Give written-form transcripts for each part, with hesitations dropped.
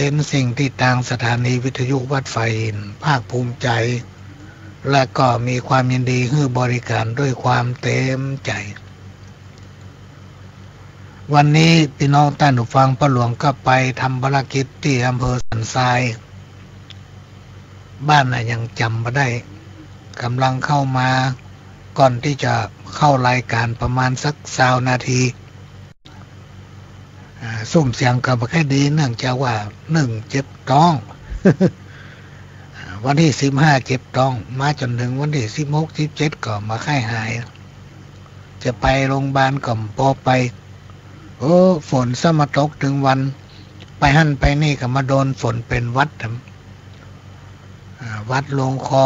เป็นสิ่งที่ทางสถานีวิทยุวัดไฟภาคภูมิใจและก็มีความยินดีให้บริการด้วยความเต็มใจวันนี้พี่น้องท่านผู้ฟังพระหลวงก็ไปทำภารกิจที่อำเภอสันทรายบ้านยังจำไม่ได้กำลังเข้ามาก่อนที่จะเข้ารายการประมาณสัก20 นาทีสุ่มเสียงก็ไม่ค่อยดีเนื่องจากว่า1 เจ็บท้อง วันที่15เจ็บท้องมาจนถึงวันที่16 17ก็มาไข้หายจะไปโรงพยาบาลก็พอไปฝนซะมาตกถึงวันไปหั่นไปนี่ก็มาโดนฝนเป็นวัดลงคอ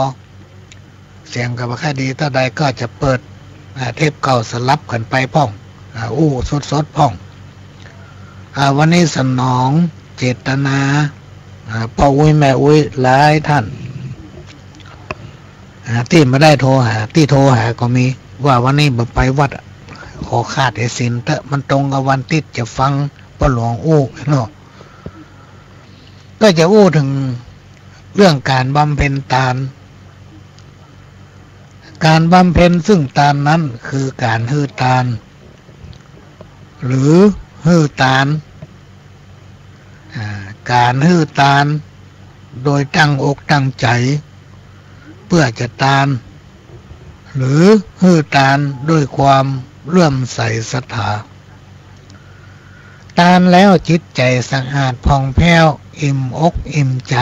เสียงก็บ่ค่อยดีถ้าใดก็จะเปิดเทปเก่าสลับกันไปพ่องสดพ่องวันนี้สนองเจตนาพ่ออุ้ยแม่อุ้ยหลายท่านที่ไม่ได้โทรหาที่โทรหาก็มีว่าวันนี้ไปวัดขอขาดศีลเถอะมันตรงกับวันติดจะฟังพ่อหลวงเนาะก็จะถึงเรื่องการบำเพ็ญทานการบำเพ็ญซึ่งทานนั้นคือการฮื้อทานหรือฮื้อทานการฮื้อทานโดยตั้งอกตั้งใจเพื่อจะทานหรือฮื้อทานด้วยความเลื่อมใสศรัทธาทานแล้วจิตใจสะอาดผ่องแผ้วอิ่มอกอิ่มใจ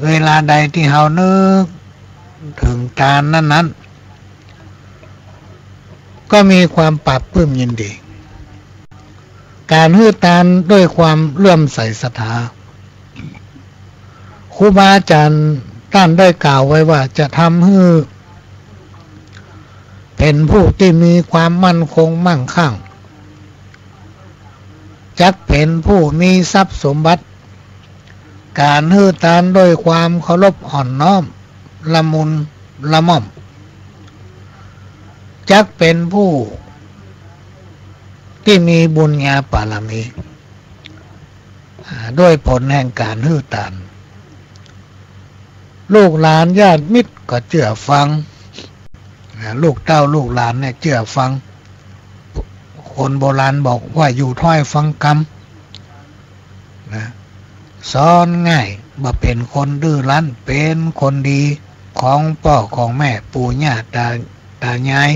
เวลาใดที่เฮานึกถึงทานนั้นก็มีความปรับปลื้มยินดีการฮื้อทานด้วยความเลื่อมใสศรัทธาครูบาอาจารย์ท่านได้กล่าวไว้ว่าจะทำให้เป็นผู้ที่มีความมั่นคงมั่งคั่งจักเป็นผู้มีทรัพย์สมบัติการฮื้อทานด้วยความเคารพอ่อนน้อมละมุนละม่อมจักเป็นผู้ที่มีบุญญาบารมีด้วยผลแห่งการฮื้อทานลูกหลานญาติมิตรก็เชื่อฟังลูกเต้าลูกหลานเนี่ยเชื่อฟังคนโบราณบอกว่าอยู่ถ้อยฟังกรรมนะสอนง่ายบ่เป็นคนดื้อรั้นเป็นคนดีของพ่อของแม่ปู่ย่าตายาย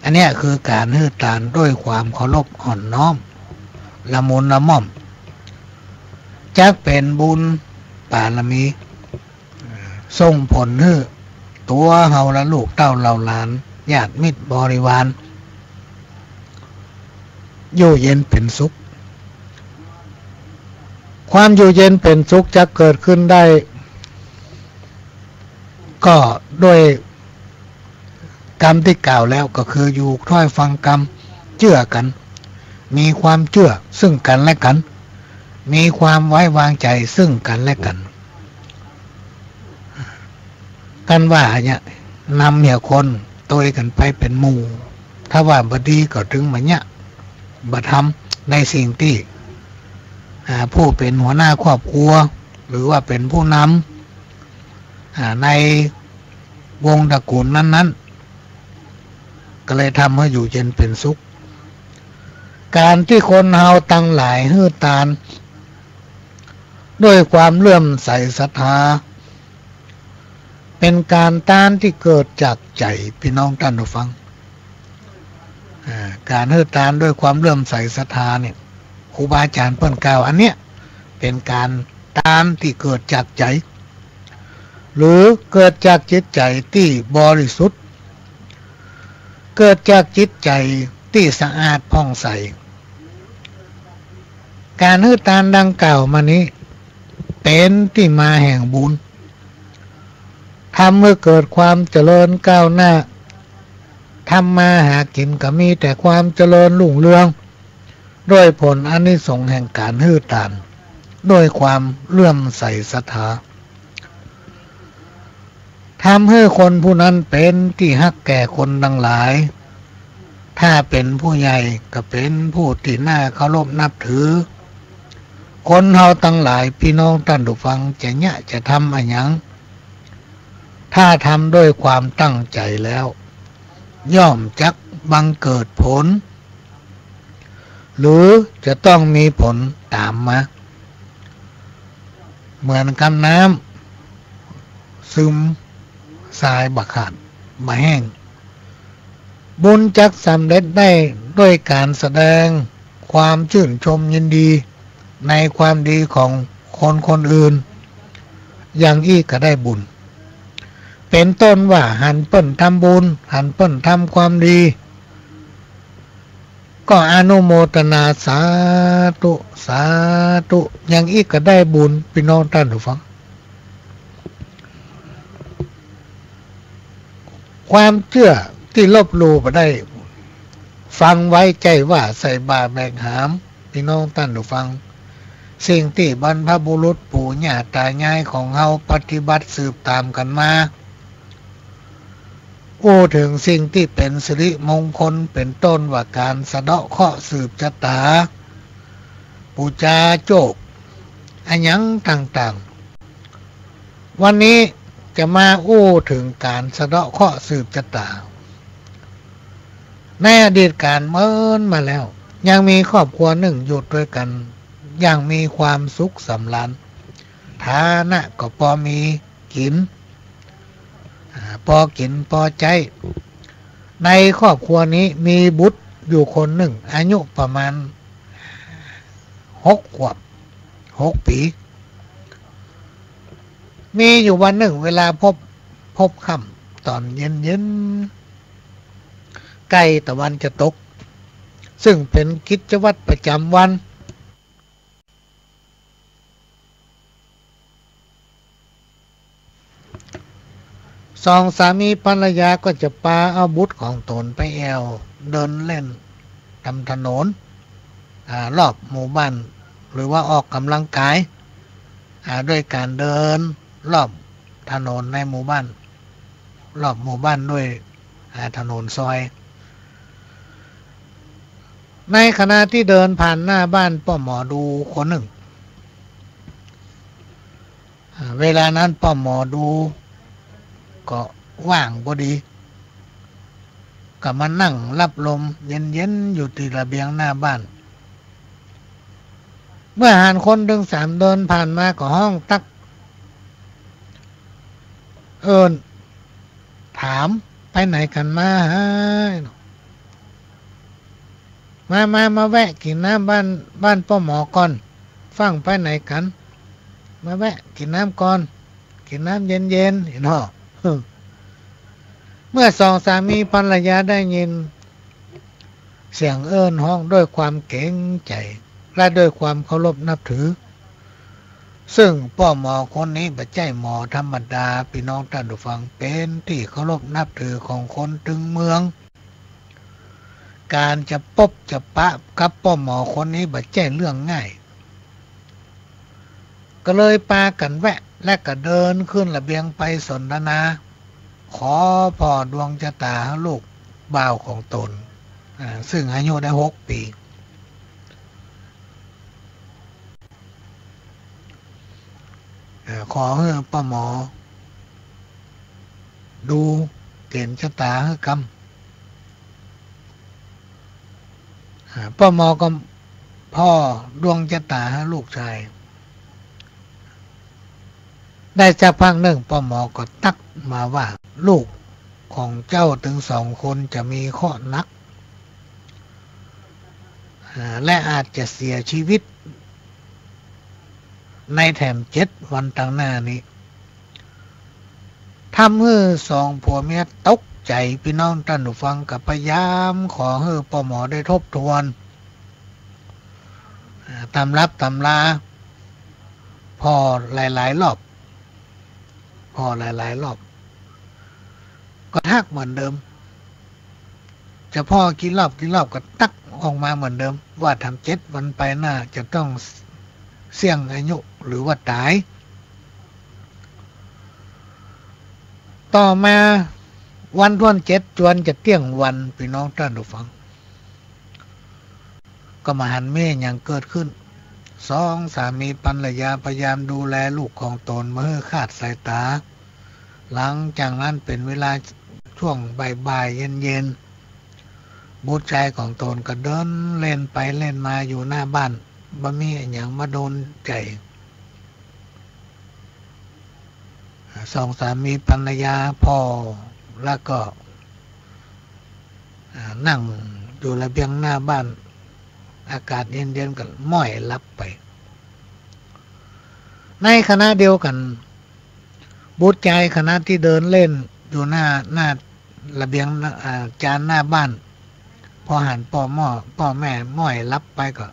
อันเนี้ยคือการฮื้อทานด้วยความเคารพอ่อนน้อมละมุนละม่อมจักเป็นบุญบารมีส่งผลให้ตัวเฮาและลูกเต้าเหล่าหลานญาติมิตรบริวารอยู่เย็นเป็นสุขความอยู่เย็นเป็นสุขจะเกิดขึ้นได้ก็ด้วยกรรมที่กล่าวแล้วก็คืออยู่ถ้อยฟังกรรมเชื่อกันมีความเชื่อซึ่งกันและกันมีความไว้วางใจซึ่งกันและกันกันว่าเนี่ยนำคนตัวกันไปเป็นหมู่ถ้าว่าบดีก็ถึงมาเนี่ยบัทำในสิ่งที่ผู้เป็นหัวหน้าครอบครัวหรือว่าเป็นผู้นำในวงตระกูลนั้นๆก็เลยทำให้อยู่เย็นเป็นสุขการที่คนเฮาตั้งหลายฮื้อทานด้วยความเลื่อมใสศรัทธาเป็นการทานที่เกิดจากใจพี่น้องท่านผู้ฟังการฮื้อทานด้วยความเลื่อมใสศรัทธาเนี่ยครูบาอาจารย์เพิ่นกล่าวอันเนี้ยเป็นการทานที่เกิดจากใจหรือเกิดจากจิตใจที่บริสุทธิ์เกิดจากจิตใจที่สะอาดผ่องใสการฮื้อทานดังกล่าวมานี้เป็นที่มาแห่งบุญทำเมื่อเกิดความเจริญก้าวหน้าทำมาหากินก็มีแต่ความเจริญรุ่งเรืองด้วยผลอานิสงส์แห่งการฮื้อทานด้วยความเลื่อมใสศรัทธาทำให้คนผู้นั้นเป็นที่ฮักแก่คนทั้งหลายถ้าเป็นผู้ใหญ่ก็เป็นผู้ที่น่าเคารพนับถือ คนเฮาตั้งหลายพี่น้องท่านผู้ฟังจะเนี่ยจะทำอะไรอย่างถ้าทำด้วยความตั้งใจแล้วย่อมจักบังเกิดผลหรือจะต้องมีผลตามมาเหมือนคำน้ำซึมทรายบักขาดมาแห้งบุญจักสำเร็จได้ด้วยการแสดงความชื่นชมยินดีในความดีของคนคนอื่นอย่างอีกก็ได้บุญเป็นต้นว่าหันเปิ้นทำบุญหันเปิ้นทำความดีก็อนุโมทนาสาธุสาธุอย่างอีกก็ได้บุญพี่น้องท่านผู้ฟังความเชื่อที่ลบหลู่ไปได้ฟังไว้ใจว่าใส่บาตรแบกหามพี่น้องท่านผู้ฟังสิ่งที่บรรพบุรุษปู่ย่าตายายของเฮาปฏิบัติสืบตามกันมาถึงสิ่งที่เป็นสิริมงคลเป็นต้นว่าการสะเดาะเคราะห์สืบชะตาปูจาโจกอันยังต่างๆวันนี้จะมาถึงการสะเดาะเคราะห์สืบชะตาในอดีตการเมื่อมาแล้วยังมีครอบครัวหนึ่งอยู่ด้วยกันอย่างมีความสุขสำราญฐานะก็พอมีกินพอกินพอใจในครอบครัวนี้มีบุตรอยู่คนหนึ่งอายุประมาณ6 ขวบ 6 ปีมีอยู่วันหนึ่งเวลาพบค่ำตอนเย็นใกล้ตะวันจะตกซึ่งเป็นกิจวัตรประจำวันสองสามีภรรยาก็จะพาเอาบุตรของตนไปแอวเดินเล่นตามถนนรอบหมู่บ้านหรือว่าออกกำลังกายด้วยการเดินรอบถนนในหมู่บ้านรอบหมู่บ้านด้วยถนนซอยในขณะที่เดินผ่านหน้าบ้านป้าหมอดูคนหนึ่งเวลานั้นป้าหมอดูก็ว่างพอดีก็มานั่งรับลมเย็นๆอยู่ที่ระเบียงหน้าบ้านเมื่อหันคนถึง3เดินผ่านมาก็ห้องตักถามไปไหนกันมามาแวะกินน้ำบ้านป้าหมอก่อนฟังไปไหนกันมาแวะกินน้ำก่อนกินน้ำเย็นๆเห็นหรอเมื่อสองสามีภรรยาได้ยินเสียงห้องด้วยความเกรงใจและด้วยความเคารพนับถือซึ่งป้าหมอคนนี้ไม่ใช่หมอธรรมดาพี่น้องท่านผู้ฟังเป็นที่เคารพนับถือของคนถึงเมืองการจะพบจะปะกับป้าหมอคนนี้ไม่ใช่เรื่องง่ายก็เลยพากันแวะและก็เดินขึ้นระเบียงไปสนทนาขอพ่อดวงชะตาลูกบ่าวของตนซึ่งอายุได้6 ปีขอให้ป้าหมอดูเกณฑ์ชะตาให้กำป้าหมอก็พ่อดวงชะตาให้ลูกชายได้จากพักหนึ่งป้าหมอก็ตักมาว่าลูกของเจ้าถึง2 คนจะมีข้อนักและอาจจะเสียชีวิตในแถม7 วันต่างหน้านี้ทำให้2 ผัวเมียตกใจพี่น้องท่านผู้ฟังกับพยายามขอให้ป้าหมอได้ทบทวนตำรับตำราพอหลายๆรอบก็ทักเหมือนเดิมจะพ่อกี่รอบก็ตักออกมาเหมือนเดิมว่าทำ7 วันไปหน้าจะต้องเสี่ยงอายุหรือว่าตายต่อมาวันที่7จวนจะเที่ยงวันพี่น้องท่านผู้ฟังก็มาหันเม่ยังเกิดขึ้น สองสามีภรรยาพยายามดูแลลูกของตนไม่ให้ขาดสายตาหลังจากนั้นเป็นเวลาช่วงบ่ายๆเย็นๆบุตรชายของตนก็เดินเล่นไปเล่นมาอยู่หน้าบ้านบ่มีอย่างมาโดนใจสองสามีภรรยาพ่อแล้วก็นั่งอยู่ระเบียงหน้าบ้านอากาศเย็นๆกันม้อยลับไปในขณะเดียวกันบุตรชายขณะที่เดินเล่นอยู่หน้าระเบียงจานหน้าบ้านพอหันพ่อแม่ม้อยลับไปก็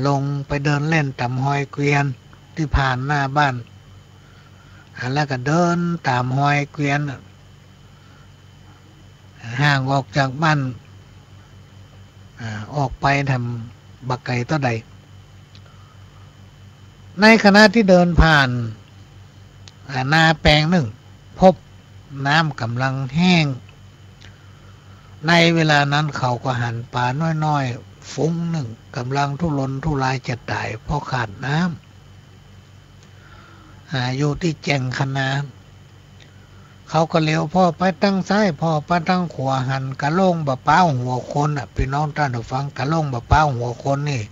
ลงไปเดินเล่นตามหอยเกวียนที่ผ่านหน้าบ้านแล้วก็เดินตามหอยเกวียนห่างออกจากบ้านออกไปทำบักไก่ต้นใดในขณะที่เดินผ่านนาแปลงหนึ่งพบน้ำกำลังแห้งในเวลานั้นเขาก็หันป่าน้อยๆฟุ้งหนึ่งกำลังทุรนทุรายจะตายเพราะขาดน้ำอยู่ที่แจ่งคะนาเขาก็เลี้ยวพ่อไปตั้งซ้ายพ่อไปตั้งขวาหันกะโล่งบะเป้าหัวคนพี่น้องท่านผู้ฟังกะโล่งบะเป้าหัวคนนี่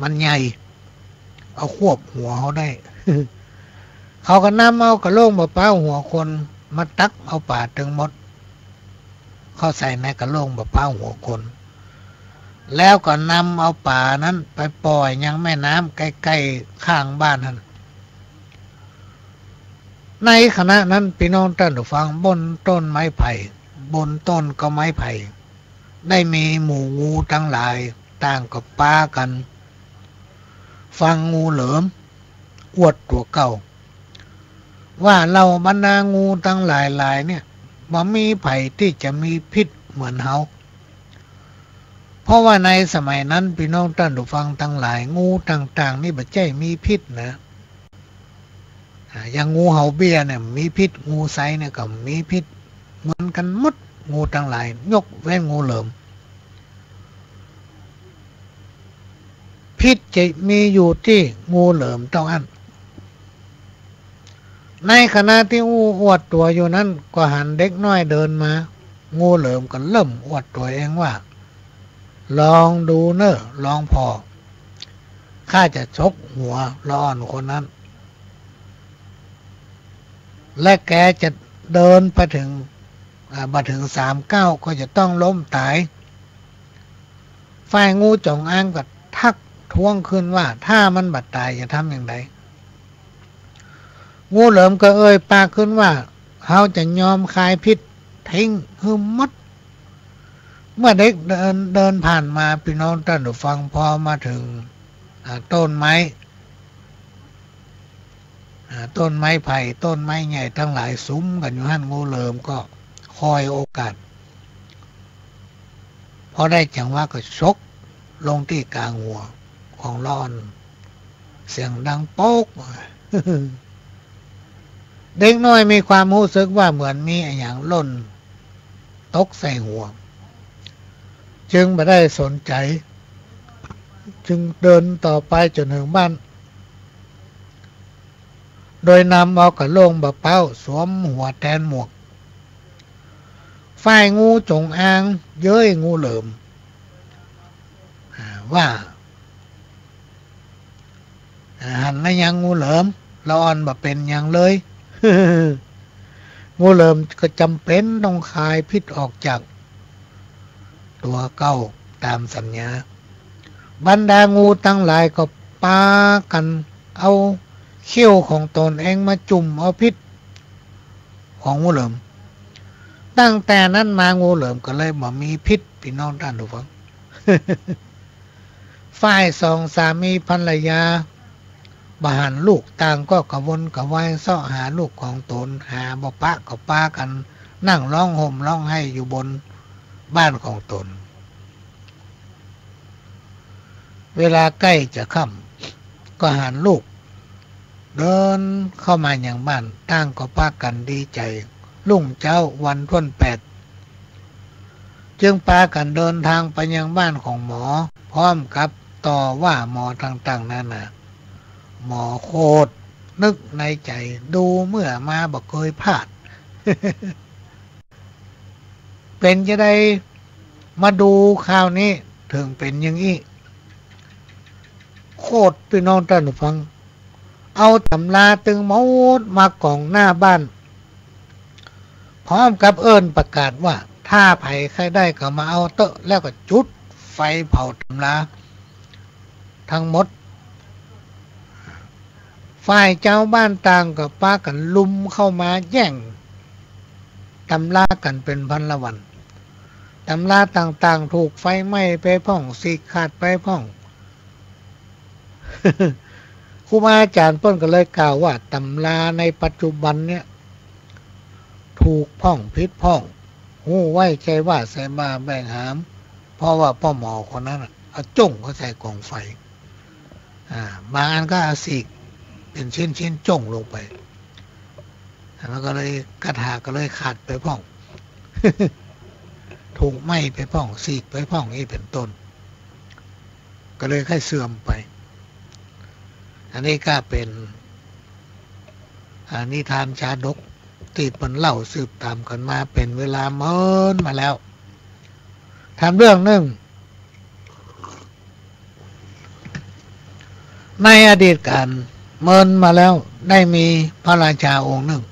มันใหญ่เอาควบหัวเขาได้ เขาก็นำเอากะโล่งบะเป้าหัวคนมาตักเอาป่าถึงหมดเข้าใส่ในกะโล่งบะเป้าหัวคนแล้วก็นำเอาป่านั้นไปปล่อยยังแม่น้ำใกล้ๆข้างบ้านนั่นในขณะนั้นพี่น้องท่านผู้ฟังบนต้นไม้ไผ่บนต้นก็ไม้ไผ่ได้มีหมู่งูทั้งหลายต่างกับปากันฟังงูเหลิมอวดตัวเก่าว่าเราบรรดางูทั้งหลายเนี่ยบ่มีไผ่ที่จะมีพิษเหมือนเฮาเพราะว่าในสมัยนั้นพี่น้องท่านผู้ฟังทั้งหลายงูต่างๆนี่บ่ใช่มีพิษนะอย่างงูเห่าเบี้ยเนี่ยมีพิษงูไซเนี่ยก็มีพิษเหมือนกันหมดงูทั้งหลายยกเว้นงูเหลิมพิษจะมีอยู่ที่งูเหลิมเท่านั้นในขณะที่งูอวดตัวอยู่นั้นก็หันเด็กน้อยเดินมางูเหลิมก็เริ่มอวดตัวเองว่าลองดูเนอะลองพอข้าจะชกหัวละอ่อนคนนั้นและแกจะเดินไปถึง39ก็จะต้องล้มตายฝ่ายงูจงอางก็ทักท้วงขึ้นว่าถ้ามันบัดตายจะทำอย่างไรงูเหลิมก็เอ่ยปากขึ้นว่าเขาจะยอมคายพิษทิ้งหืมมัดเมื่อเด็กเดินผ่านมาพี่น้องท่านผู้ฟังพอมาถึงต้นไม้ไผ่ต้นไม้ใหญ่ทั้งหลายซุ้มกันอยู่หั่นงูเหลิมก็คอยโอกาสพอได้จังหวะก็ชกลงที่กลางหัวของร้อนเสียงดังโป๊ก เด็กน้อยมีความรู้สึกว่าเหมือนมีอย่างล่นตกใส่หัวจึงไม่ได้สนใจจึงเดินต่อไปจนถึงบ้านโดยนำเอากระโหลกบะเป้าสวมหัวแทนหมวกฝ่ายงูจงอางเย้ยงูเหลิมว่าหันนะยังงูเหลิมละอ่อนบ่เป็นอย่างเลย งูเหลิมก็จำเป็นต้องคายพิษออกจากตัวเก้าตามสัญญาบรรดางูทั้งหลายก็ปากันเอาเขี้ยวของตนเองมาจุ่มเอาพิษของงูเหลิมตั้งแต่นั้นมางูเหลิมก็เลยบ่มีพิษพี่น้องท่านผู้ฟัง ฝ่ายสองสามีภรรยาบหันลูกต่างก็กระวนกระวายเสาะหาลูกของตนหาบ่ปะก็ปากันนั่งร้องห่มร้องไห้อยู่บนบ้านของตนเวลาใกล้จะค่ำก็หันลูกเดินเข้ามาอย่างบ้านต่างก็ปากันดีใจรุ่งเช้าวันที่8จึงปากันเดินทางไปยังบ้านของหมอพร้อมกับ ต่อว่าหมอต่างๆนั่นน่ะหมอโคตรนึกในใจดูเมื่อมาบ่เคยพลาด เป็นจะได้มาดูข่าวนี้ถึงเป็นอย่างนี้โคตรพี่น้องท่านผู้ฟังเอาตำราตึงหมดมากองหน้าบ้านพร้อมกับเอิ้นประกาศว่าถ้าไผใครได้ก็มาเอาเตอะแล้วก็จุดไฟเผาตำราทั้งหมดฝ่ายเจ้าบ้านต่างก็พากันลุมเข้ามาแย่งตำรากันเป็นพันละวันตำราต่างๆถูกไฟไหม้ไปพ่องสีขาดไปพ่อง ครูบาอาจารย์เพิ่นก็เลยกล่าวว่าตำราในปัจจุบันเนี่ยถูกพ่องพิษพ่องหูไว้ใจว่าใส่มาแบ่งหามเพราะว่าพ่อหมอคนนั้นเอาจ้งเขาใส่กองไฟบางอันก็เอาสีกเป็นชิ้นๆจ้งลงไปแล้วก็เลยกระถาก็เลยขาดไปพ่อง ถูกไหม้ไปพ่องสีกไปพ่องนี่เป็นต้นก็เลยค่อยเสื่อมไปอันนี้ก็เป็นนิทานชาดกที่เป็นเล่าสืบตามกันมาเป็นเวลาเมินมาแล้วทำเรื่องหนึ่งในอดีตการเมินมาแล้วได้มีพระราชาองค์หนึ่ง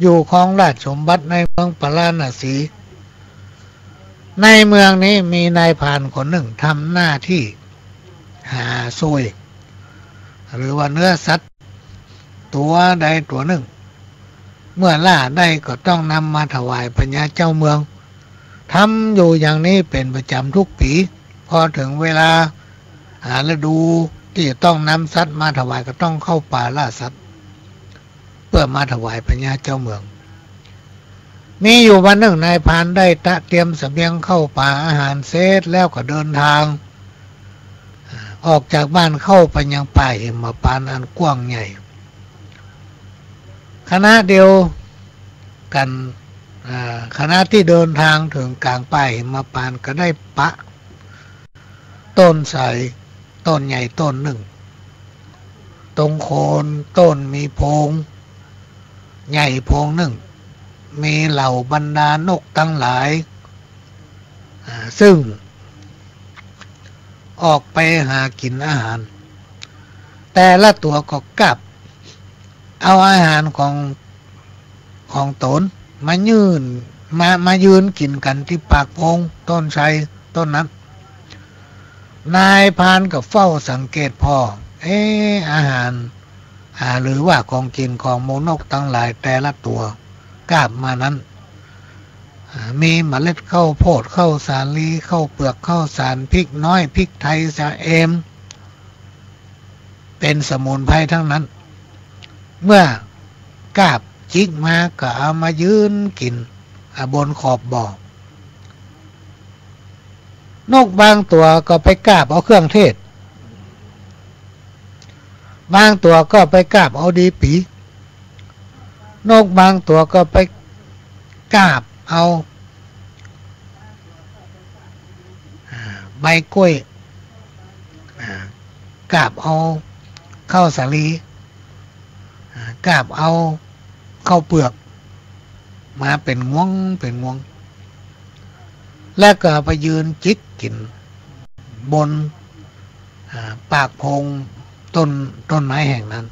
อยู่ครองราชสมบัติในเมืองปาราณสีในเมืองนี้มีนายพรานคนหนึ่งทำหน้าที่หาซวยหรือว่าเนื้อสัตว์ตัวใดตัวหนึ่งเมื่อล่าได้ก็ต้องนำมาถวายพญาเจ้าเมืองทำอยู่อย่างนี้เป็นประจำทุกปีพอถึงเวลาฤดูที่ต้องนำสัตว์มาถวายก็ต้องเข้าป่าล่าสัตว์เพื่อมาถวายพญาเจ้าเมืองมีอยู่วันหนึ่งนายพรานได้เตรียมเสบียงเข้าป่าอาหารเสร็จแล้วก็เดินทางออกจากบ้านเข้าไปยังป่าหิมพานต์อันกว้างใหญ่คณะเดียวกันคณะที่เดินทางถึงกลางป่าหิมพานต์ก็ได้ปะต้นไทรต้นใหญ่ต้นหนึ่งตรงโคนต้นมีโพรงใหญ่โพรงหนึ่งมีเหล่าบรรดานกทั้งหลายซึ่งออกไปหากินอาหารแต่ละตัวก็กลับเอาอาหารของตนมายืนกินกันที่ปากโพรงต้นไทรต้นนั้นนายพรานก็เฝ้าสังเกตพออาหารหรือว่าของกินของหมูนกทั้งหลายแต่ละตัวกาบมานั้นมีเมล็ดข้าวโพดข้าวสาลีข้าวเปลือกข้าวสารพริกน้อยพริกไทยชะเอมเป็นสมุนไพรทั้งนั้นเมื่อกาบจิกมาก็เอามายืนกินบนขอบบ่อนกบางตัวก็ไปกาบเอาเครื่องเทศบางตัวก็ไปกาบเอาดีปีนกบางตัวก็ไปกาบเอาใบกล้วยกาบเอาข้าวสาลีกาบเอาข้าวเปลือกมาเป็นงวงแล้วก็ไปยืนจิกกินบนปากโพรงต้นไม้แห่งนั้น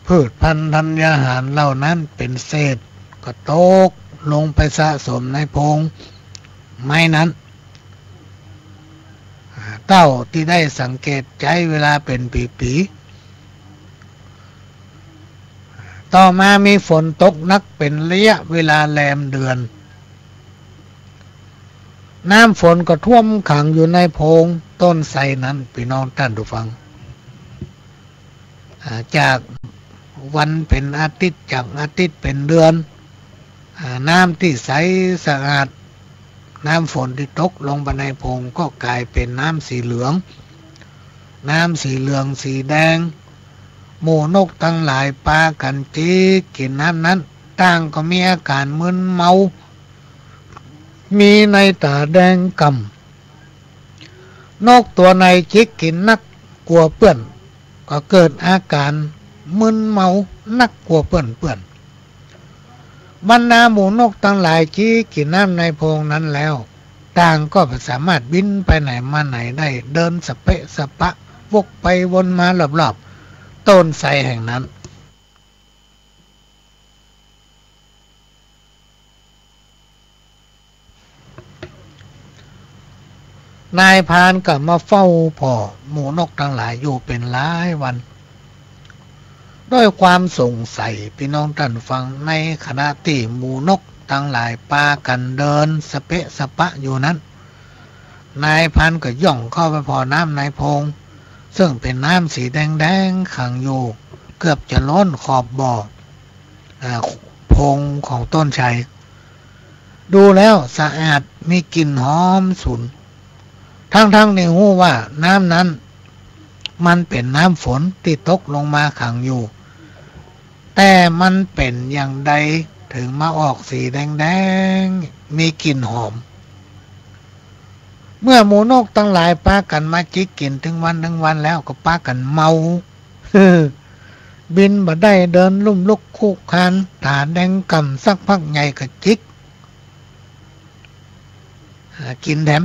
พืชพันธุ์ธัญญาหารเหล่านั้นเป็นเศษก็ตกลงไปสะสมในโพรงไม้นั้นเต้าที่ได้สังเกตใจเวลาเป็นปีต่อมามีฝนตกนักเป็นระยะเวลาแรมเดือนน้ำฝนก็ท่วมขังอยู่ในโพรงต้นไทรนั้นพี่น้องท่านผู้ฟังจากวันเป็นอาทิตย์จากอาทิตย์เป็นเดือนน้ำที่ใสสะอาดน้ำฝนที่ตกลงไปในโพรงก็กลายเป็นน้ำสีเหลืองสีแดงหมู่นกทั้งหลายปากันจิกกินน้ำนั้นต่างก็มีอาการมึนเมา มีในตาแดงกำนกตัวในจิกกินนักกลัวเปื้อนก็เกิดอาการมึนเมานักกลัวเปื้อนบรรดาหมูนกทั้งหลายที่กินน้ำในโพรงนั้นแล้วต่างก็สามารถบินไปไหนมาไหนได้เดินสเปะสปะวกไปวนมารอบๆต้นไทรแห่งนั้นนายพรานก็มาเฝ้าพ่อหมูนกทั้งหลายอยู่เป็นหลายวันด้วยความสงสัยพี่น้องท่านฟังในขณะที่หมูนกทั้งหลายปากันเดินสเปะสปะอยู่นั้นนายพรานก็ย่องเข้าไปพอน้ำในโพรงซึ่งเป็นน้ำสีแดงๆขังอยู่เกือบจะล้นขอบบ่อโพรงของต้นไทรดูแล้วสะอาดมีกลิ่นหอมฉุนทั้งในหูว่าน้ำนั้นมันเป็นน้ำฝนที่ตกลงมาขังอยู่แต่มันเป็นอย่างใดถึงมาออกสีแดงมีกลิ่นหอมเมื่อหมูนกทั้งหลายปากันมาจิกกินถึงวันแล้วก็ปากันเมาบินบ่ได้เดินลุ่มลุกคุกคานตาแดงกำสักพักใหญ่ก็จิกกินแถม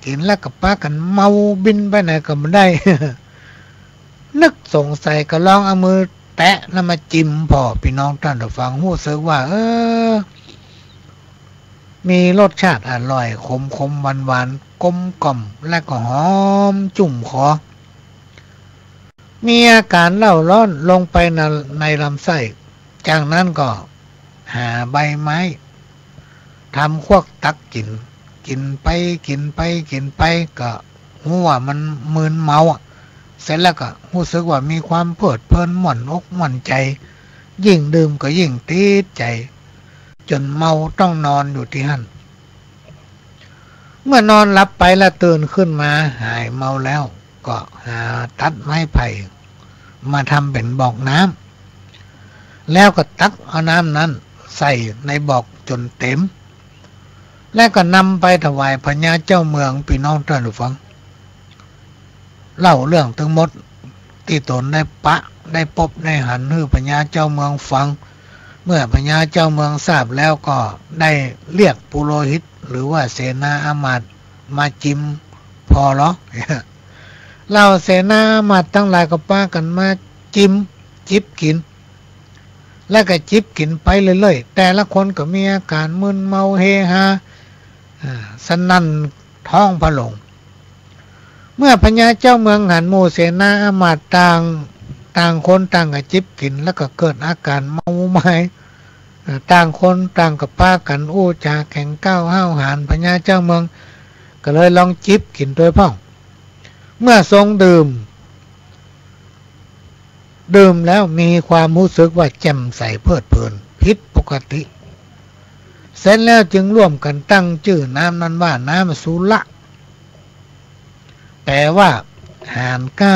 กินแล้วก็ปากันเมาบินไปไหนก็ไม่ได้ นึกสงสัยก็ลองเอามือแตะแล้วมาจิ้มพอพี่น้องท่านผู้ฟังรู้สึกว่ามีรสชาติอร่อยขมหวานกลมกล่อมและก็หอมจุ่มคอมีอาการเล่าร้อนลงไปในลำไส้จากนั้นก็หาใบไม้ทำควักตักกินไปก็รู้ว่ามันมึนเมาเสร็จแล้วก็รู้สึกว่ามีความเพลิดเพลินหม่อนอกหม่อนใจยิ่งดื่มก็ยิ่งติดใจจนเมาต้องนอนอยู่ที่นั่นเมื่อนอนหลับไปแล้วตื่นขึ้นมาหายเมาแล้วก็หาตัดไม้ไผ่มาทำเป็นบอกน้ำแล้วก็ตักเอาน้ำนั้นใส่ในบอกจนเต็มแล้วก็นำไปถวายพญาเจ้าเมืองพี่น้องท่านผู้ฟังเล่าเรื่องทั้งหมดที่ตนได้พบได้หันให้พญาเจ้าเมืองฟังเมื่อพญาเจ้าเมืองทราบแล้วก็ได้เรียกปุโรหิตหรือว่าเสนาอามาตย์มาจิ้มพอหรอเล่าเสนาอามาตย์ทั้งหลายก็ป้ากันมาจิบกินแล้วก็จิบกินไปเรื่อยๆแต่ละคนก็มีอาการมึนเมาเฮฮาสนั่นท้องพะโลงเมื่อพญาเจ้าเมืองหันหมู่เสนาอามาตย์ต่างคนต่างก็จิบกินแล้วก็เกิดอาการเมาไม้ต่างคนต่างกับป้ากันอู้จาแข่งก้าวห้าวหาญพญาเจ้าเมืองก็เลยลองจิบกินโดยพ่องเมื่อทรงดื่มแล้วมีความรู้สึกว่าแจ่มใสเพลิดเพลินผิดปกติเสร็จแล้วจึงร่วมกันตั้งชื่อน้ำนั้นว่าน้ำสุระแปลว่าหานก้า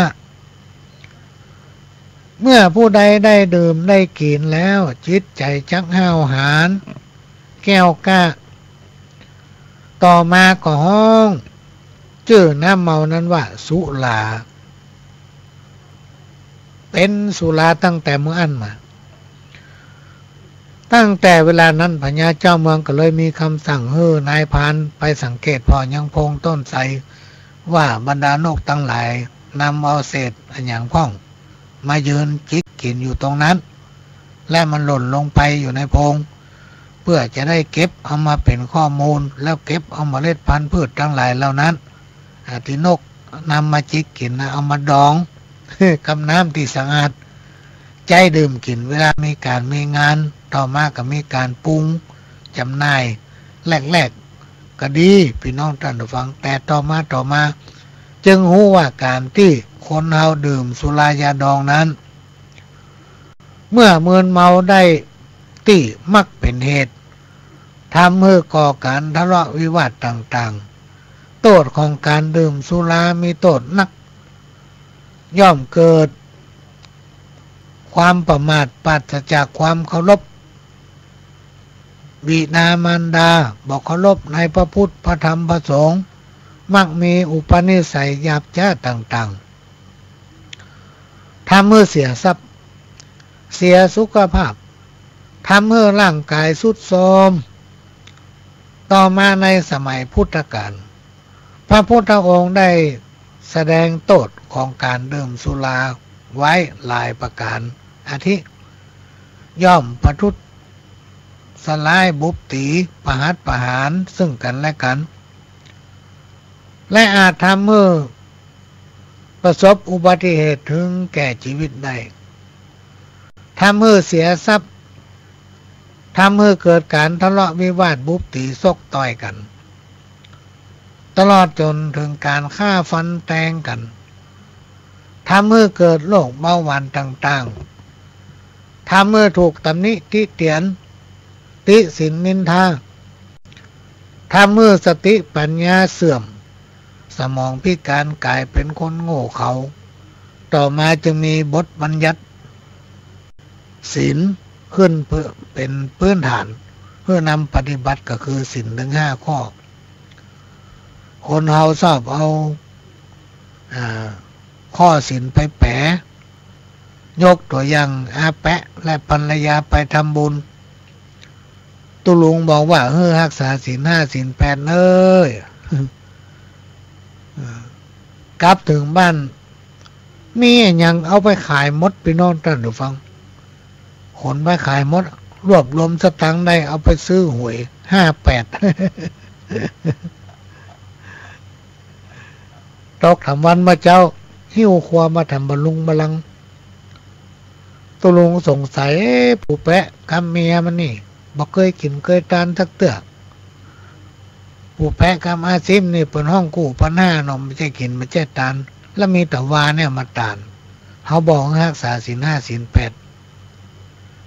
เมื่อผู้ใดได้ดื่มได้กินแล้วจิตใจจักห้าวหาญแก้วกล้าต่อมาก็ห้องชื่อน้ำเมานั้นว่าสุราเป็นสุราตั้งแต่เมื่ออันมาตั้งแต่เวลานั้นพญาเจ้าเมืองก็เลยมีคำสั่งให้นายพรานไปสังเกตพอยังพงต้นไทรว่าบรรดานกทั้งหลายนำเอาเศษอันอย่างพ่องมายืนจิกกินอยู่ตรงนั้นและมันหล่นลงไปอยู่ในโพรงเพื่อจะได้เก็บเอามาเป็นข้อมูลแล้วเก็บเอาเมล็ดพันธุ์พืชทั้งหลายเหล่านั้นที่นกนำมาจิกกินเอามาดองกับน้ำที่สะอาดใจดื่มกินเวลามีการมีงานต่อมาก็มีการปรุงจำหน่ายแรกก็ดีพี่น้องท่านผู้ฟังแต่ต่อมาจึงรู้ว่าการที่คนเฮาดื่มสุรายาดองนั้นเมื่อมึนเมาได้ที่มักเป็นเหตุทำให้ก่อการทะเลาะวิวาทต่างๆโทษของการดื่มสุรามีโทษนักย่อมเกิดความประมาทปราศจากความเคารพ บิดามารดาบอกเคารพในพระพุทธพระธรรมพระสงฆ์มักมีอุปนิสัยหยาบช้าต่างๆทำเมื่อเสียทรัพย์เสียสุขภาพทำเมื่อร่างกายทรุดโทรมต่อมาในสมัยพุทธกาลพระพุทธองค์ได้แสดงโทษของการดื่มสุราไว้หลายประการอาทิย่อมประทุษสลายบุปตีประหัตประหารซึ่งกันและกันและอาจทำเมื่อประสบอุบัติเหตุถึงแก่ชีวิตได้ทำเมื่อเสียทรัพย์ทำเมื่อเกิดการทะเลาะวิวาทบุปตีซกต่อยกันตลอดจนถึงการฆ่าฟันแทงกันทำเมื่อเกิดโรคเบาหวานต่างๆทำเมื่อถูกตำหนิติเตียนติสินนินทาทำเมื่อสติปัญญาเสื่อมสมองพิการกลายเป็นคนโง่เขาต่อมาจึงมีบทบัญญัติศีลขึ้นเพื่อเป็นพื้นฐานเพื่อนำปฏิบัติก็คือศีลถึง5 ข้อคนเฮาชอบเอาข้อศีลไปแปะยกตัวอย่างอาแปะและภรรยาไปทำบุญตุลุงบอกว่ารักษาศีล 5 ศีล 8เอ้ยกลับถึงบ้านมีอย่างเอาไปขายมดพี่น้องท่านผู้ฟังขนไปขายมดรวบรวมสตังค์ได้เอาไปซื้อหวย58ตกทำวันมาเจ้าหิ้วครัวมาทำบะลุงบะลังตุลุงสงสัยผู้แปะกับเมียมันนี่บอกเคยกินเคยทานสักเตือกผู้แปะกับอาซิมนี่เป็นห้องกู้ปัญหาเนาะไม่ใช่กินไม่ใช่ทานแล้วมีแต่วาเนี่ยมาทานเขาบอกรักษาศีล 5 ศีล 8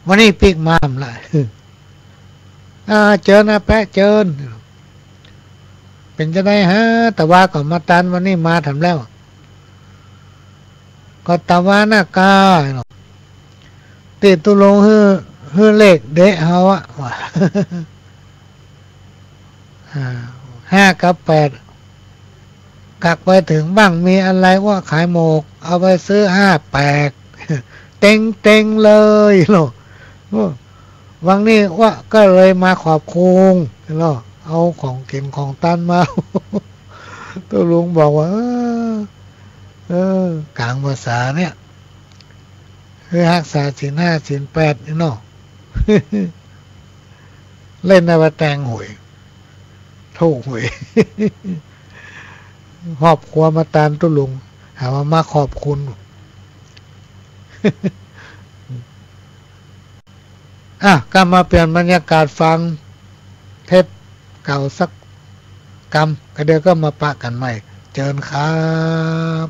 วันนี้ปิกมามละเจิญนะแปะเจิญเป็นจะได้ฮะแต่ว่าก็มาตันวันนี้มาทำแล้วก็ตะวาหน้ากาติดตุลงฮือเลขเดะเฮาอะว่า5 กับ 8กักไปถึงบ้างมีอะไรว่าขายหมกเอาไปซื้อ58เต็งเลยโลวังนี้ว่าก็เลยมาขอบคุณโลเอาของกินของตันมาตัวลุงบอกว่ากลางภาษาเนี่ยคือรักษาศีล 5 ศีล 8นี่เนาะเล่นในว่าแตงหวยถูกหวยครอบครัวมาตามตัวลุงหาว่ามาขอบคุณก็มาเปลี่ยนบรรยากาศฟังเทปเก่าสักกรรมก็เดี๋ยวก็มาปะกันใหม่เจิญครับ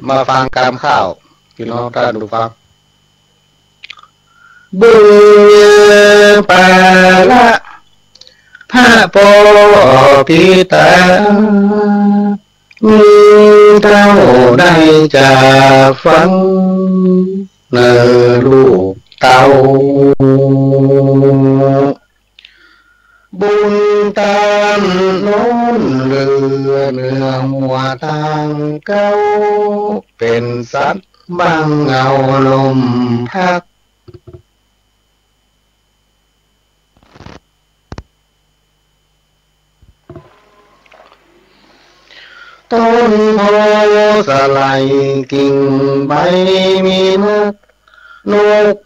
มาฟังกรรมข้าวพี่น้องท่านผู้ฟังบุญปาละพระโพธิตามีเท่าใดจะฟังเนอลูกเต้าบุญตามโน้นเรือหัวทางเก้าเป็นสัตว์บังเงาลมพักต้นโพสไลกิ่งใบมีนก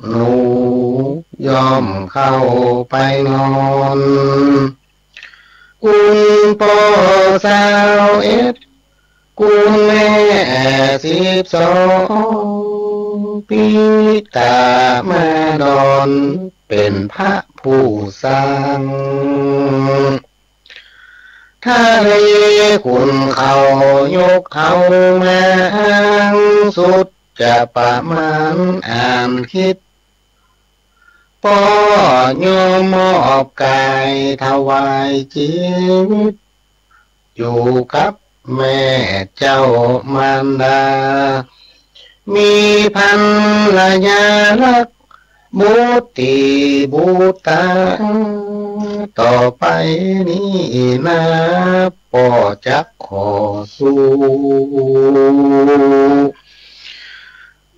หนูยอมเข้าไปนอนคุณพ่อ21คุณแม่12ปีตามาดอนเป็นพระผู้สร้างถ้าเลคุณเขายกเอามาอ้างสุดจะประมาณอ่านคิดพ่อยอมมอบกายถวายชีวิตอยู่กับแม่เจ้ามารดามีภรรยารัก บุติบุตาต่อไปนี้นะป่อจักขอสู้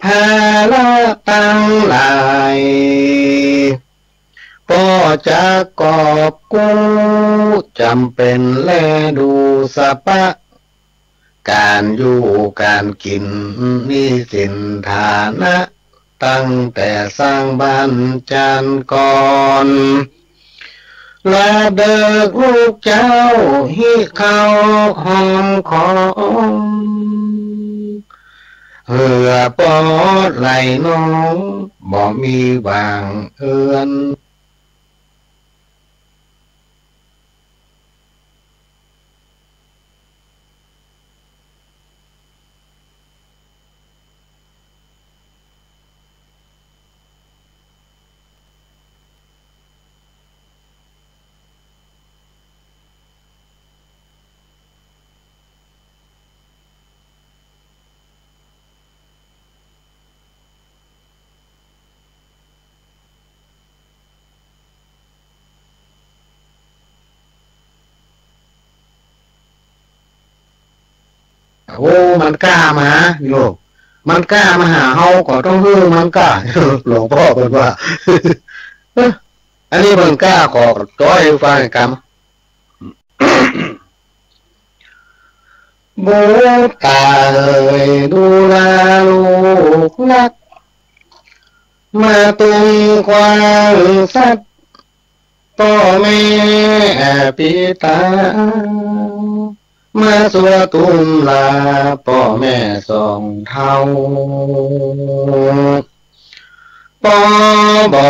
ภาระตั้งหลายป่อจักกอบกู้จำเป็นแลดูสะปะการอยู่การกินนี่สินฐานะตั้งแต่สร้างบ้านจานก่อนลาเดิกลูกเจ้าฮิเข้าหอมของเหือปอดไหลน้องบ่มีบางเอือนโอ้มันกล้ามาโยมมันกล้ามาหาเฮาก็ต้องฮื้อมันกล้าหลวงพ่อเพิ่นว่าอันนี้มันกล้าขอจ้อยฟังกรรมบูตาเอ่ยดูแลลูกนักมาตุงควางสัตว์พ่อแม่ปิตามาสัวตุมลาพ่อแม่สองเท่าปอบอ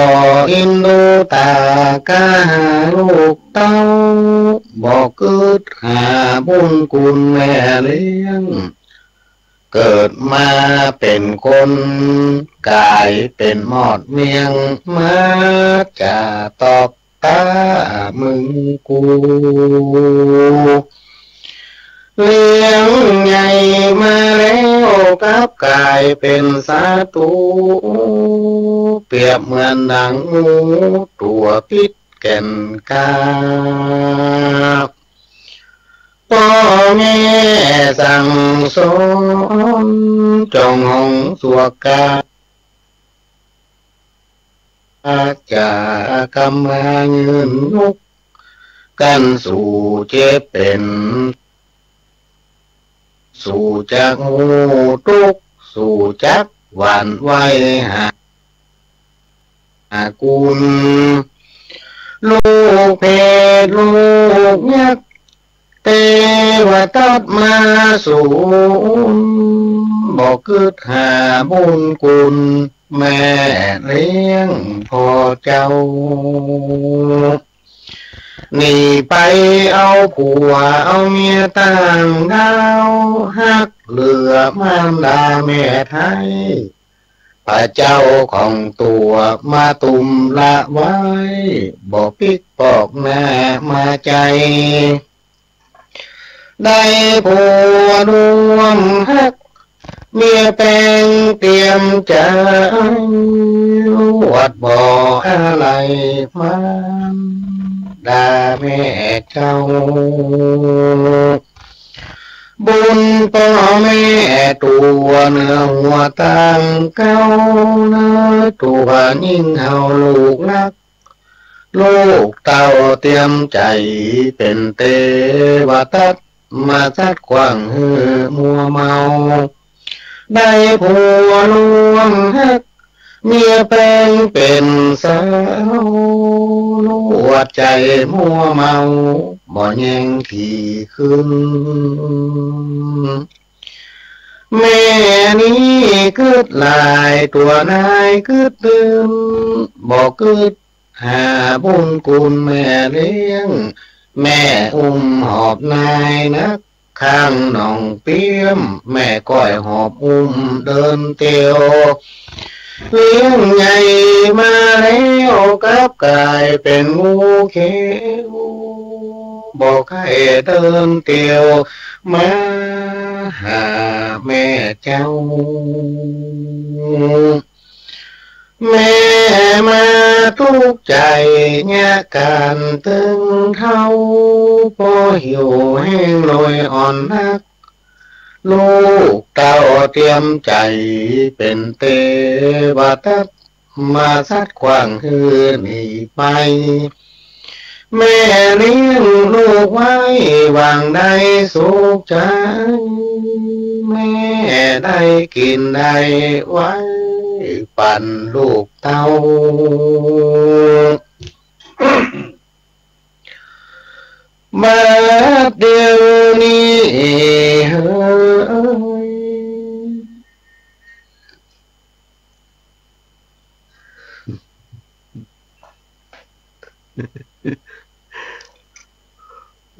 อินดูตากาลูกเต้าบอกกึดหาบุญคุณแม่เลี้ยงเกิดมาเป็นคนกายเป็นหมอดเมียงมาจะตอบตามึงกูเลี้ยงใหญ่มาแล้วกับกายเป็นสาตูเปรียบเหมือนหนังงูตัวพิษแก่นกาพ่อแม่สั่งสอนจงหงสวกาจากกำมาเงินนุกกันสู่เจ็บเป็นสู่จักหูทุกสู่จักหวานไว้หากุลลูกเพศลูกยักษ์เทวทัตมาสู่บอกคืดหาบุญคุณแม่เลี้ยงพ่อเจ้านี่ไปเอาผัวเอาเมียต่างดาวหักเหลือมารดาแม่ไทยพระเจ้าของตัวมาตุมละไว้บอกปิกปอกหน้ามาใจได้ผัวรวมหักเมียแปลงเตรียมใจวัดบ่ออะไรมันดาแม่เจ้าบุญพ่อแม่ตัวเนื้อหัวตังเก้าเนื้อตัวยิ่งเอาลูกนักลูกเต่าเตรียมใจเป็นเทวทัตมาทัดขวางหือมัวเมาได้ผัวรวมหักเมียแปลงเป็นสาวหัวใจมัวเมาบ่แยงขี่ขึ้นแม่นี้กึดลายตัวนายกึดตื่นบอกกึดหาบุญคุณแม่เลี้ยงแม่อุ้มหอบนายนักข้างหนองเปี้ยมแม่ก้อยหอบอุ้มเดินเตียวเลี้ยงใหญ่มาแล้วกับกายเป็นงูเขียวบอกให้เดินเตียวมาหาแม่เจ้า แม่มาทุกข์ใจเนี่ยการตึงเท่าพอหิวแห้งลอยอ่อนนักลูกเต้าเตรียมใจเป็นเตวทัตมาสัดขวางคืนหนีไปแม่เลี้ยงลูกไว้วางได้สุขใจแม่ได้กินได้ไว้ปั่นลูกเต้ามาเดี๋ยวนี้เฮ้ย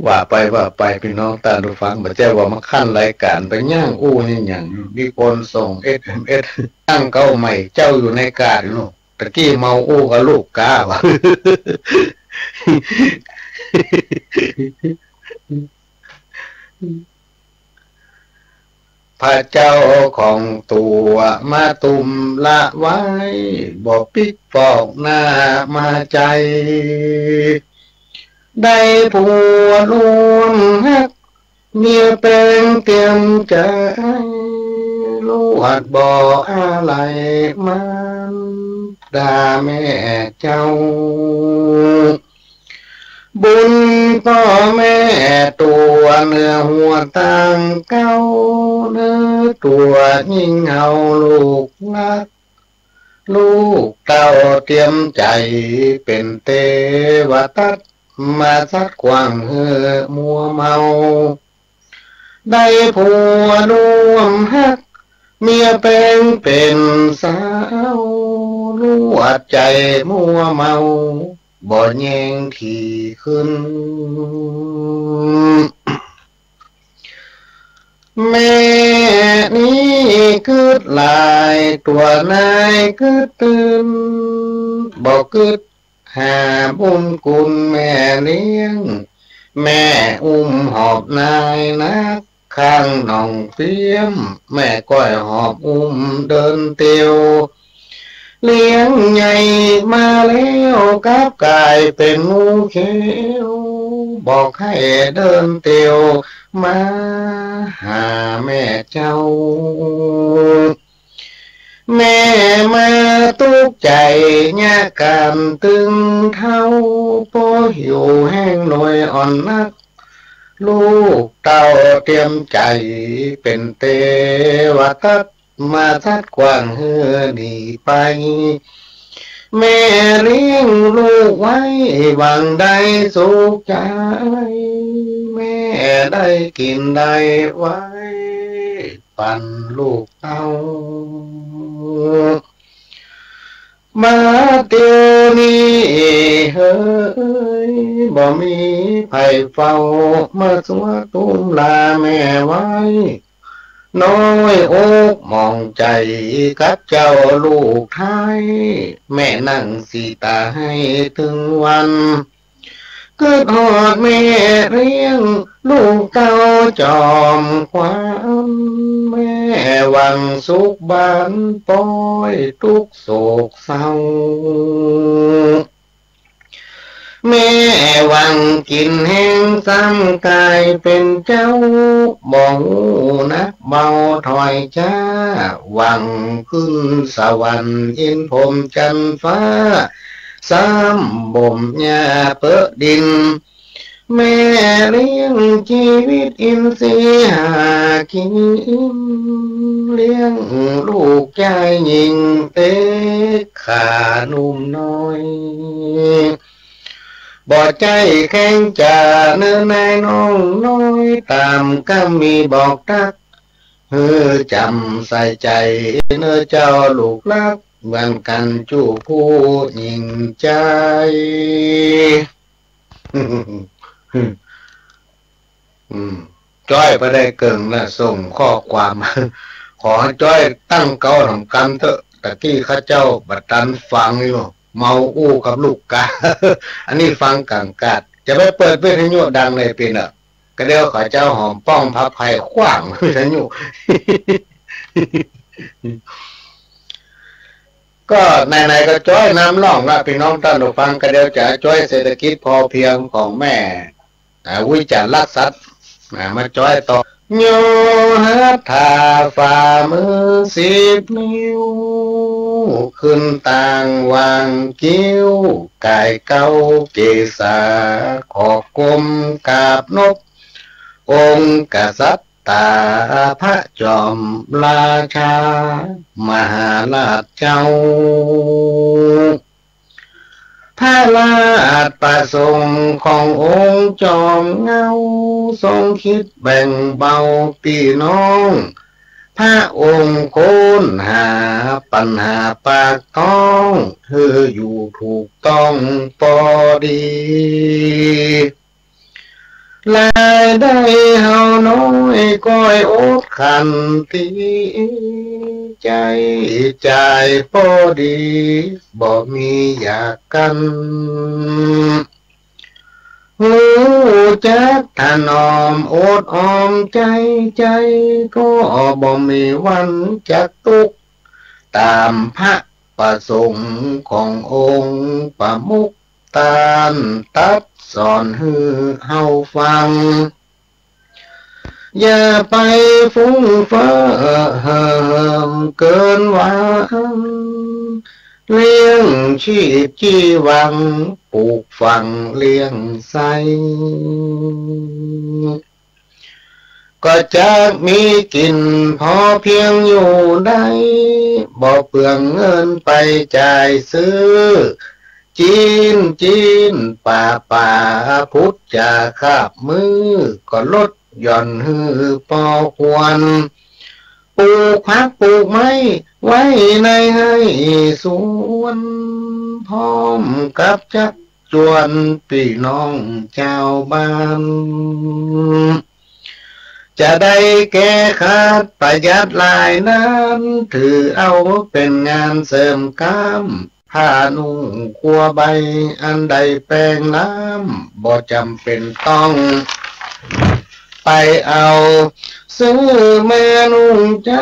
ว่าไปพี่น้องตาดูฟังบ่แจ้ว่ามาขั้นรายการไปย่างอู้นี่อย่างมีคนส่ง SMS ตั้งเก้าใหม่เจ้าอยู่ในกาดลูกตะกี้เมาอู้กับลูกกาวะ พระเจ้าของตัวมาตุมละไว้บอกปิกปอกหน้ามาใจได้ผัวรวมฮักเมียเป็นเตรียมใจลูกหัดบ่อะไรมันด่าแม่เจ้าบุญพ่อแม่ตัวเนื้อหัวต่างเก้าเนื้อตัวยิ่งเอาลูกรักลูกเต้าเตรียมใจเป็นเตวทัตมาสัดกว้างเหือมัวเมาได้ผัวรวมฮักเมียเป็นสาวลวดใจมัวเมาบ่แยงที่ขึ้นแม่นี้คืดลายตัวนายคืดตื่นบ่คืดหาบุญคุณแม่เลี้ยงแม่อุ้มหอบนายนักข้างหนองเปียมแม่ก้อยหอบอุ้มเดินเตียวเลี้ยงใหญ่มาแล้วกับกลายเป็นงูเขียวบอกให้เดินเตียวมาหาแม่เจ้าแม่มาตุกใจเนี่ยการตึงเท้าพอหิวแห้งหน่อยอ่อนนักลูกเต้าเตรียมใจเป็นเตวทัตมาทัดกว้างเฮือหนีไปแม่เลี้ยงลูกไว้หวังได้สุขใจแม่ได้กินได้ไว้ปั่นลูกเต้ามาเตียวนี้เฮ้ยบ่มีไผเฝ้ามาสวดตุ้มลาแม่ไว้น้อยอกมองใจกับเจ้าลูกไทยแม่นั่งสีตาให้ถึงวันเกิดหอดแม่เลี้ยงลูกเต้าจอมความแม่หวังสุขบานปล่อยทุกโศกเศร้าแม่หวังกินแห้งซ้ำกายเป็นเจ้าบ่หูนักเบาถอยจ้าหวังขึ้นสวรรค์อินพรหมจันทร์ฟ้าซ้ำบ่มหญ้าเปิดดินแม่เลี้ยงชีวิตอินทรีย์หากินเลี้ยงลูกใจยิ่งเต็กขานุ่มน้อยบ่ใจแข็งจ่าเนื้อนายน้องน้อยตามก็มีบอกทักเฮือจำใส่ใจเนื้อเจ้าลูกรักเหมือนกันจู้ผู้ยิ่งใจจ้อยไปได้เกิงและส่งข้อความขอจ้อยตั้งเก้าทำกันเถอะตะกี้ข้าเจ้าบัดตันฟังอยู่เมาอู้กับลูกกา อันนี้ฟังกลางกาดจะไปเปิดวิทยุดังเลยเป็นอ่ะก็เดี๋ยวข้าเจ้าหอมป้องพับไผ่ขว้างวิทยุ ก็ไหนๆก็จ้อยน้ำล่องละพี่น้องท่านผู้ฟังก็เดี๋ยวจะจ้อยเศรษฐกิจพอเพียงของแม่วิจารณ์ลักษัตริย์มาจ้อยต่อโยหัตถาฝ่ามือ10 นิ้วขึ้นต่างวางกิ้วกายเก้าเกษาขอบกลมกาบนกองค์กษัตริย์ตาพระจอมราชามหาราชเจ้าพระราชประสงค์ขององค์จอมเงาทรงคิดแบ่งเบาพี่น้องพระองค์ค้นหาปัญหาปากท้องเธออยู่ถูกต้องพอดีรายได้เฮาน้อยก้อยอดขันตีใจพอดีบ่มีอยากกันหูจักถนอมอดออมใจก็บ่มีวันจักทุกข์ตามพระประสงค์ขององค์ประมุขตานตัดสอนให้เฮาฟังอย่าไปฟุ้งเฟ้อเกินหวังเลี้ยงชีพชีวังปลูกฝังเลี้ยงไสก็จะมีกินพอเพียงอยู่ได้บ่เปลืองเงินไปจ่ายซื้อจีนป่าพุทธจะคาบมือก็ลดหย่อนหือพอควรปลูกผักปลูกไม้ไว้ในให้สวนพร้อมกับจักจวนพี่น้องชาวบ้านจะได้แก้ขาดประหยัดหลายนั้นถือเอาเป็นงานเสริมกำผ้านุ่งคัวใบอันใดแปลงน้ำบ่จำเป็นต้องไปเอาซื้อแม่นุ่งใจ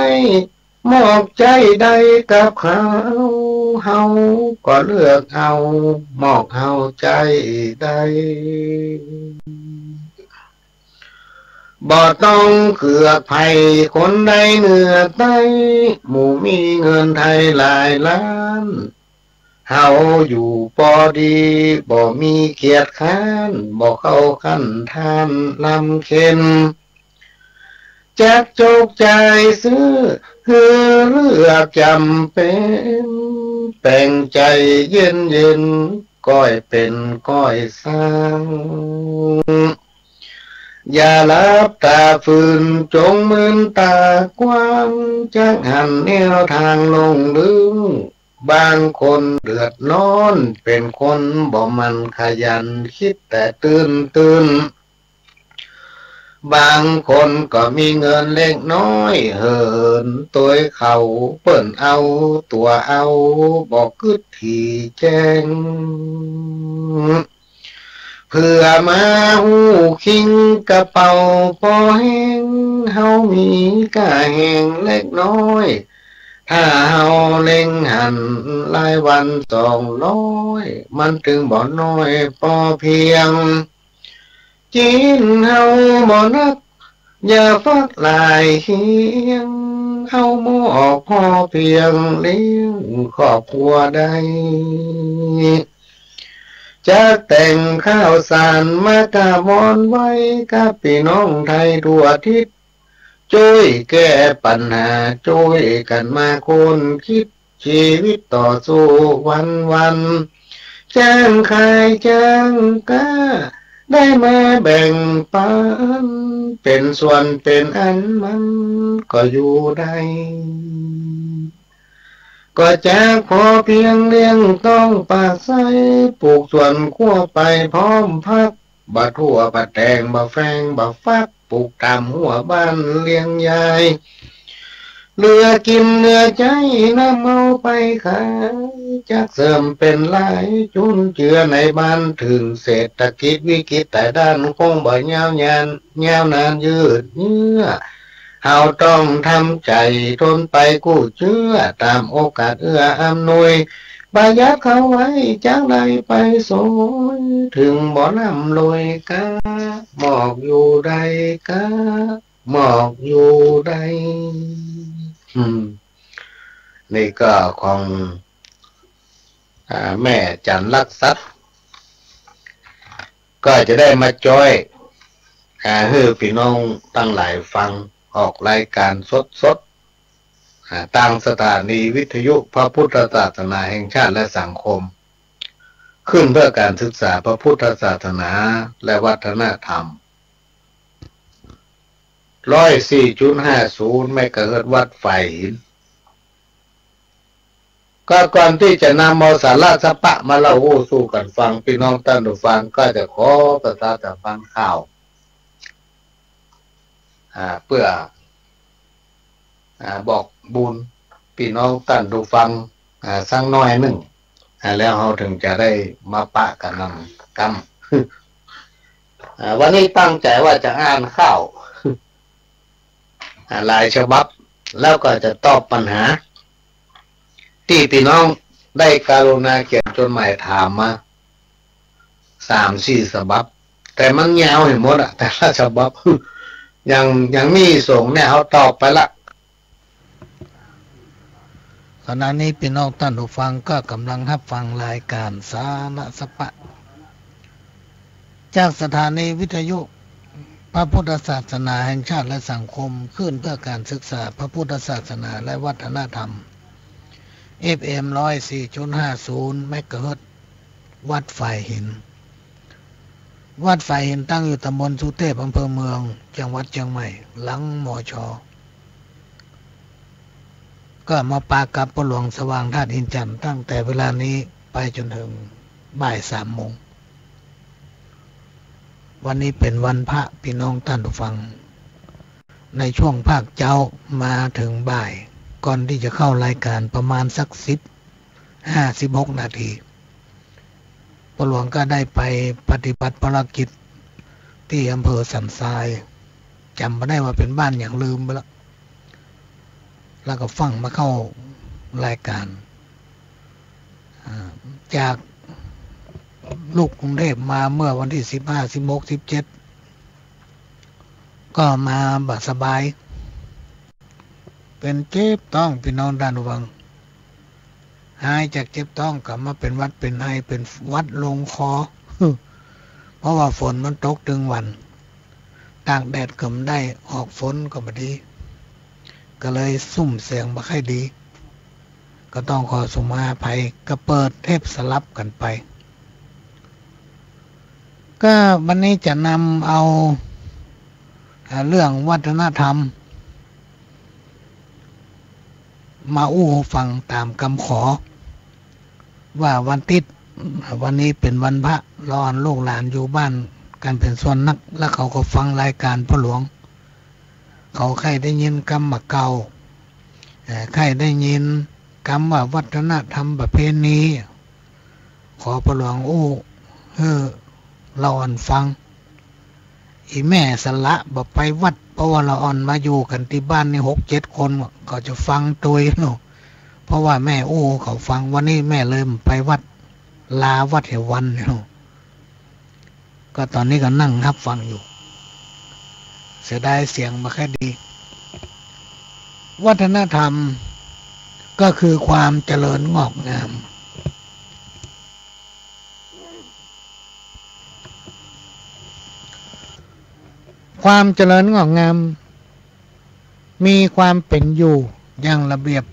มอบใจใดกับเขาเฮาก็เลือกเอามอบเฮาใจใดบ่ต้องเกือกไผคนใดเหนือใต้หมู่มีเงินไทยหลายล้านเฮาอยู่พอดีบ่มีเกียรติค้านบ่เข้าขั้นทานลำเค็นจักจกใจซื้อคือเลือกจำเป็นแปลงใจเย็นก้อยเป็นก้อยสร้างอย่าลับตาฝืนจงมืนตากว้างจักหันแนวทางลงลึงบางคนเดือดร้อนเป็นคนบ่มันขยันคิดแต่ตื่นบางคนก็มีเงินเล็กน้อยเหินตัวเขาเปิ้นเอาตัวเอาบอกกึดที่แจ้งเพื่อมาหูคิงกระเป๋าพอแห้งเฮามีกะแห้งเล็กน้อยถ้าเฮาเล็งหันรายวัน200มันถึงบ่น้อยพอเพียงจีนเฮาบ่นักอย่าฟักลายเฮียงเฮาหมอกพอเพียงเลี้ยงครอบครัวได้จะแต่งข้าวสารมากะวอนไว้กับพี่น้องไทยทั่วทิศช่วยแก้ปัญหาช่วยกันมาคนคิดชีวิตต่อสู้วันแจ้งใครแจ้งกล้าได้มาแบ่งปันเป็นส่วนเป็นอันมันก็อยู่ได้ก็จะพอเพียงเลี้ยงต้องปากใสปลูกส่วนขั้วไปพร้อมพักบะทั่วบะแตงบะแฟงบะฟักปลูกตามหัวบ้านเลี้ยงยายเลือกินเนื้อใจน้ำเมาไปขายจากเสริมเป็นหลายจุนเจือในบ้านถึงเศรษฐกิจวิกฤตแต่ด้านคงบ่ยาวนานยืดเยื้อ เราต้องทำใจทนไปกู้เชื่อตามโอกาสเอื้ออำนวยประหยัดเข้าไว้จากใดไปโสยถึงบ่อนำลอยกาหมอกอยู่ใดกาหมอกอยู่ใดนี่ก็ของแม่จันลักษัตริย์ก็จะได้มาจอยให้พี่น้องตั้งหลายฟังออกรายการสดๆต่างสถานีวิทยุพระพุทธศาสนาแห่งชาติและสังคมขึ้นเพื่อการศึกษาพระพุทธศาสนาและวัฒนธรรม104.50 เมกะเฮิรตซ์วัดไฟหินก็ก่อนที่จะนำเอาสาระสปะมาเล่าสู่กันฟังพี่น้องท่านผู้ฟังก็จะขอประชาสัมพันธ์ข่าวเพื่อบอกบุญพี่น้องท่านผู้ฟังสักน้อยหนึ่งแล้วเราถึงจะได้มาปะกันนำกำวันนี้ตั้งใจว่าจะอ่านข่าวหลายฉบับแล้วก็จะตอบปัญหาที่พี่น้องได้กรุณาเขียนจดหมายถามมา 3-4 ฉบับแต่มันยาวเห็นหมดแต่ละฉบับยังมีส่งเนี่ยเขาตอบไปละขณะนี้พี่น้องท่านผู้ฟังก็กำลังรับฟังรายการสาระสปะจากสถานีวิทยุพระพุทธศาสนาแห่งชาติและสังคมขึ้นเพื่อการศึกษาพระพุทธศาสนาและวัฒนธรรม FM 104.50 เมกะเฮิรตซ์วัดไฟหินวัดไฟหินตั้งอยู่ตำบลสุเทพอำเภอเมืองจังหวัดเชียงใหม่หลังมช.ก็มาปากับพระหลวงสว่างธาตุอินทร์จันทร์ตั้งแต่เวลานี้ไปจนถึงบ่าย 3 โมงวันนี้เป็นวันพระพี่น้องท่านผู้ฟังในช่วงภาคเจ้ามาถึงบ่ายก่อนที่จะเข้ารายการประมาณสัก56 นาทีพระหลวงก็ได้ไปปฏิบัติภารกิจที่อำเภอสันทรายจำไม่ได้ว่าเป็นบ้านอย่างลืมไปแล้วก็ฟังมาเข้ารายการจากลูกกรุงเทพมาเมื่อวันที่15 16 17ก็มาบาดสบายเป็นเจ็บต้องพี่น้องด้านวังหายจากเจ็บต้องกลับมาเป็นวัดเป็นไอเป็นวัดลงคอเพราะว่าฝนมันตกถึงวันตากแดดก็ไม่ได้ออกฝนก็ไม่ดีก็เลยซุ่มเสียงไม่ค่อยดีก็ต้องขอสุมาภัยก็เปิดเทปสลับกันไปก็วันนี้จะนำเอาเรื่องวัฒนธรรมมาฟังตามคำขอว่าวันติดวันนี้เป็นวันพระรอนลูกหลานอยู่บ้านกันเป็นส่วนนักแล้วเขาก็ฟังรายการพระหลวงเขาใครได้ยินคำว่าเก่าใครได้ยินคำว่าวัฒนธรรมประเพณีขอพระหลวงเราอ่อนฟังอีแม่สละบอกไปวัดเพราะว่าเราอ่อนมาอยู่กันที่บ้านนี่6-7 คนก็จะฟังตัวเนาะเพราะว่าแม่เขาฟังวันนี้แม่เลยไปวัดลาวัดเหวันเนาะก็ตอนนี้ก็นั่งรับฟังอยู่เสียดายเสียงมาแค่ดีวัฒนธรรมก็คือความเจริญงอกงามความเจริญงอกงามมีความเป็นอยู่อย่างระเบียบ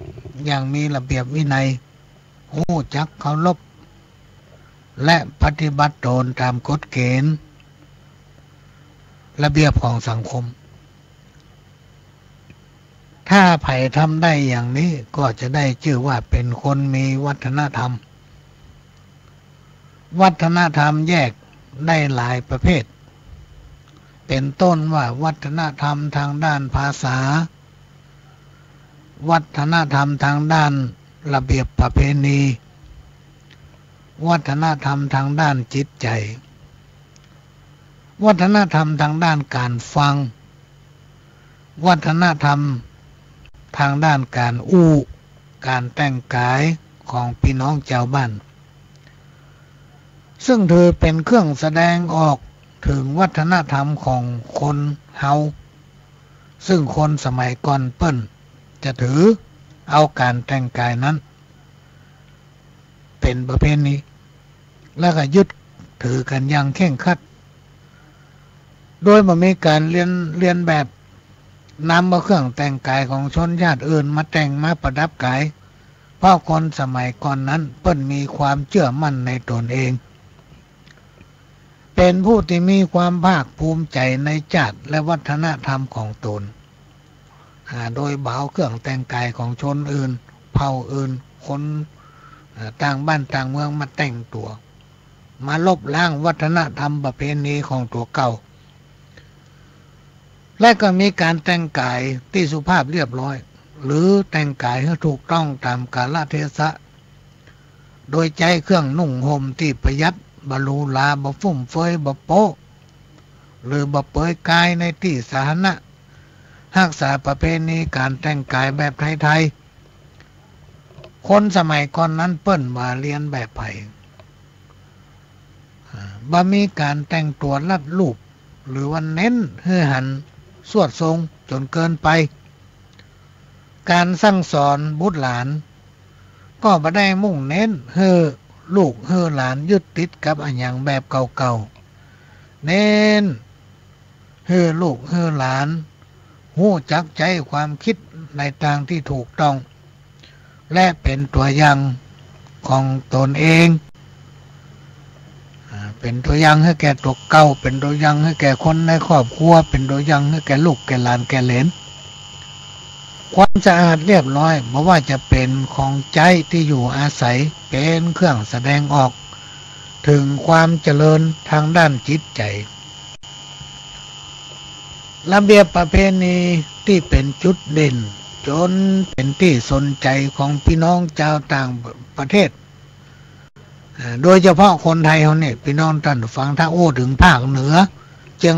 อย่างมีระเบียบวินัยรู้จักเคารพและปฏิบัติตนตามกฎเกณฑ์ระเบียบของสังคมถ้าไผ่ทำได้อย่างนี้ก็จะได้ชื่อว่าเป็นคนมีวัฒนธรรมวัฒนธรรมแยกได้หลายประเภทเป็นต้นว่าวัฒนธรรมทางด้านภาษาวัฒนธรรมทางด้านระเบียบประเพณีวัฒนธรรมทางด้านจิตใจวัฒนธรรมทางด้านการฟัง วัฒนธรรมทางด้านการการแต่งกายของพี่น้องชาวบ้านซึ่งถือเป็นเครื่องแสดงออกถึงวัฒนธรรมของคนเฮาซึ่งคนสมัยก่อนเปิ้นจะถือเอาการแต่งกายนั้นเป็นประเพณีแล้วก็ยึดถือกันอย่างเคร่งครัดโดยบ่มีการเรียนแบบนำเอาเครื่องแต่งกายของชนชาติอื่นมาแต่งมาประดับกายเพราะคนสมัยก่อนนั้นเปิ้นมีความเชื่อมั่นในตนเองเป็นผู้ที่มีความภาคภูมิใจในชาติและวัฒนธรรมของตนโดยบ่าวเครื่องแต่งกายของชนอื่นเผ่าอื่นคนต่างบ้านต่างเมืองมาแต่งตัวมาลบล้างวัฒนธรรมประเพณีของตัวเก่าและก็มีการแต่งกายที่สุภาพเรียบร้อยหรือแต่งกายให้ถูกต้องตามกาลเทศะโดยใจเครื่องนุ่งห่มที่ประหยัดบหรูหราบ่ฟุ่มเฟือยบ่โป๊ะหรือบ่เปยกายในที่สาธารณะรักษาประเพณีการแต่งกายแบบไทยๆคนสมัยก่อนนั้นเปิ้นมาเรียนแบบไผบ่มีการแต่งตัวลัดรูปหรือว่าเน้นให้หันสวดทรงจนเกินไปการสั่งสอนบุตรหลานก็บ่ได้มุ่งเน้นให้ลูกให้หลานยึดติดกับอันหยังแบบเก่าๆเน้นให้ลูกให้หลานรู้จักใจความคิดในทางที่ถูกต้องและเป็นตัวอย่างของตนเองเป็นตัวอย่างให้แก่ตัวเก่าเป็นตัวอย่างให้แก่คนในครอบครัวเป็นตัวอย่างให้แก่ลูกแก่หลานแก่เหลนความสะอาดเรียบร้อยไม่ว่าจะเป็นของใจที่อยู่อาศัยเป็นเครื่องแสดงออกถึงความเจริญทางด้านจิตใจระเบียบประเพณีที่เป็นจุดเด่นจนเป็นที่สนใจของพี่น้องชาวต่างประเทศโดยเฉพาะคนไทยเขาเนี่ยพี่น้องท่านฟังถ้าโอ้ถึงภาคเหนือเชียง